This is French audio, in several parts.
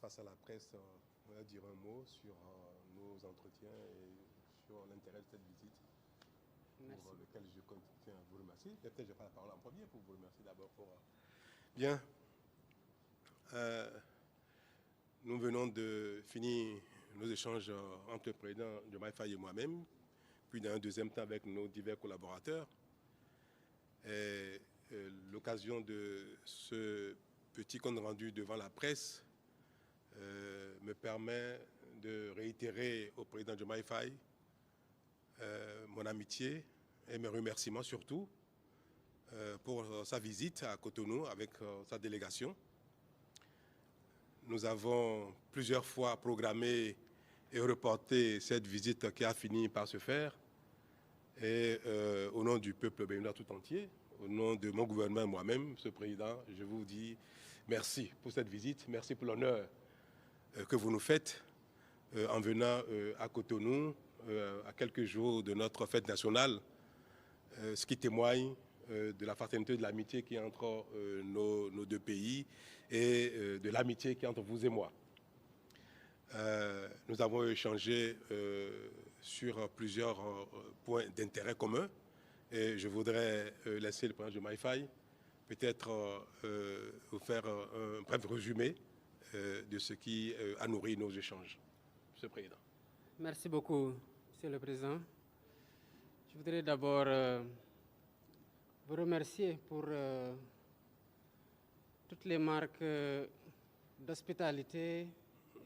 face à la presse, on va dire un mot sur nos entretiens et sur l'intérêt de cette visite. Merci. Pour lequel je tiens à vous remercier. Peut-être que je vais prendre la parole en premier pour vous remercier d'abord pour... Bien. Nous venons de finir nos échanges entre le président Diomaye Faye et moi-même, puis dans un deuxième temps avec nos divers collaborateurs. L'occasion de ce petit compte rendu devant la presse me permet de réitérer au président Diomaye Faye mon amitié et mes remerciements surtout pour sa visite à Cotonou avec sa délégation. Nous avons plusieurs fois programmé et reporté cette visite qui a fini par se faire. Et au nom du peuple béninois tout entier, au nom de mon gouvernement et moi-même, Monsieur le Président, je vous dis merci pour cette visite, merci pour l'honneur que vous nous faites en venant à Cotonou à quelques jours de notre fête nationale, ce qui témoigne de la fraternité, de l'amitié qui est entre nos deux pays et de l'amitié qui est entre vous et moi. Nous avons échangé sur plusieurs points d'intérêt commun et je voudrais laisser le président Diomaye Faye peut-être vous faire un bref résumé de ce qui a nourri nos échanges. Monsieur le Président. Merci beaucoup, Monsieur le Président. Je voudrais d'abord vous remercier pour toutes les marques d'hospitalité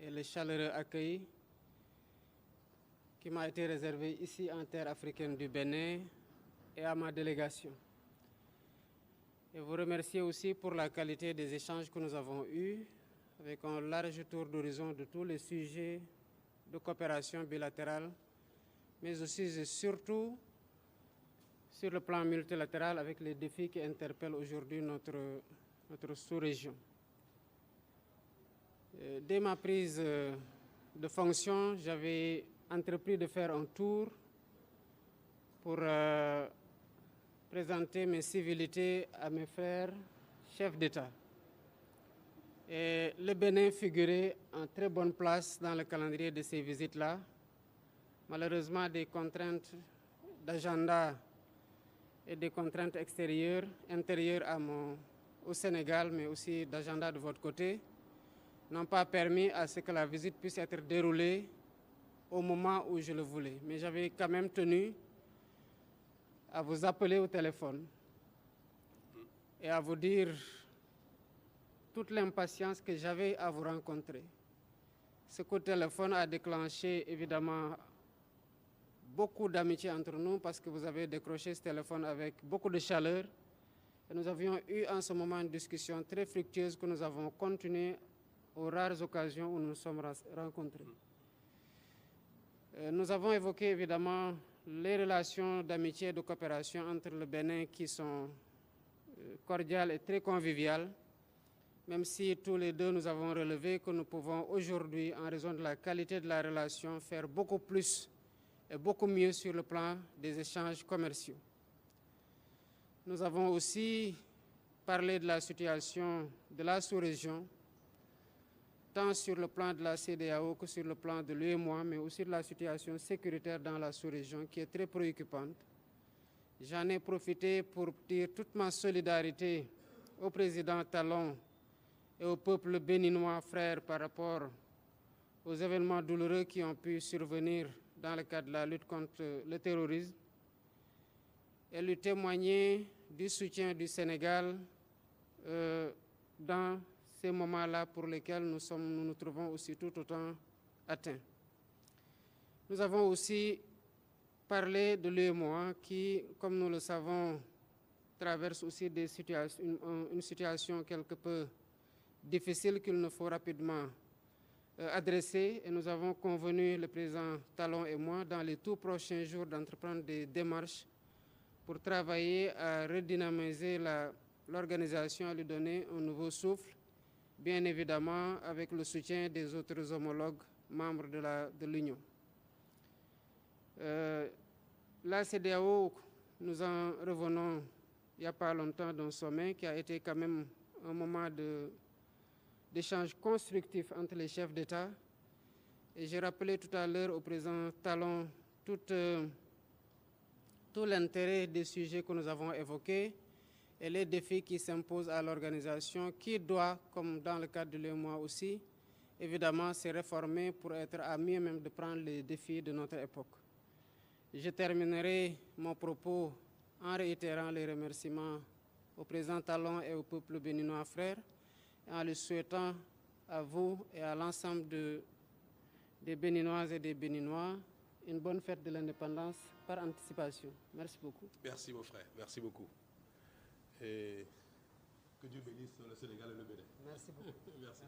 et le chaleureux accueil qui m'a été réservé ici en terre africaine du Bénin et à ma délégation. Et vous remercier aussi pour la qualité des échanges que nous avons eus avec un large tour d'horizon de tous les sujets de coopération bilatérale, mais aussi et surtout sur le plan multilatéral avec les défis qui interpellent aujourd'hui notre sous-région. Dès ma prise de fonction, j'avais entrepris de faire un tour pour présenter mes civilités à mes frères chefs d'État. Et le Bénin figurait en très bonne place dans le calendrier de ces visites-là. Malheureusement, des contraintes d'agenda et des contraintes extérieures, intérieures au Sénégal, mais aussi d'agenda de votre côté, n'ont pas permis à ce que la visite puisse être déroulée au moment où je le voulais. Mais j'avais quand même tenu à vous appeler au téléphone et à vous dire toute l'impatience que j'avais à vous rencontrer. Ce coup de téléphone a déclenché évidemment beaucoup d'amitié entre nous parce que vous avez décroché ce téléphone avec beaucoup de chaleur. Et nous avions eu en ce moment une discussion très fructueuse que nous avons continué aux rares occasions où nous nous sommes rencontrés. Nous avons évoqué évidemment les relations d'amitié et de coopération entre le Bénin qui sont cordiales et très conviviales, même si tous les deux nous avons relevé que nous pouvons aujourd'hui, en raison de la qualité de la relation, faire beaucoup plus et beaucoup mieux sur le plan des échanges commerciaux. Nous avons aussi parlé de la situation de la sous-région, tant sur le plan de la CEDEAO que sur le plan de l'UEMOA, mais aussi de la situation sécuritaire dans la sous-région qui est très préoccupante. J'en ai profité pour dire toute ma solidarité au président Talon et au peuple béninois frère par rapport aux événements douloureux qui ont pu survenir dans le cadre de la lutte contre le terrorisme et lui témoigner du soutien du Sénégal dans ces moments-là pour lesquels nous nous trouvons aussi tout autant atteints. Nous avons aussi parlé de l'UEMOA qui, comme nous le savons, traverse aussi une situation quelque peu difficile qu'il nous faut rapidement adresser. Et nous avons convenu, le président Talon et moi, dans les tout prochains jours d'entreprendre des démarches pour travailler à redynamiser l'organisation, à lui donner un nouveau souffle, bien évidemment avec le soutien des autres homologues membres de l'Union. La CEDEAO, nous en revenons il n'y a pas longtemps d'un sommet qui a été quand même un moment d'échanges constructifs entre les chefs d'État. Et j'ai rappelé tout à l'heure au président Talon tout l'intérêt des sujets que nous avons évoqués et les défis qui s'imposent à l'organisation qui doit, comme dans le cadre de l'UEMOA aussi, évidemment se réformer pour être à mieux même de prendre les défis de notre époque. Je terminerai mon propos en réitérant les remerciements au président Talon et au peuple béninois frère, et en le souhaitant à vous et à l'ensemble des Béninoises et des Béninois une bonne fête de l'indépendance par anticipation. Merci beaucoup. Merci mon frère, merci beaucoup. Et que Dieu bénisse le Sénégal et le Bénin. Merci beaucoup. Merci.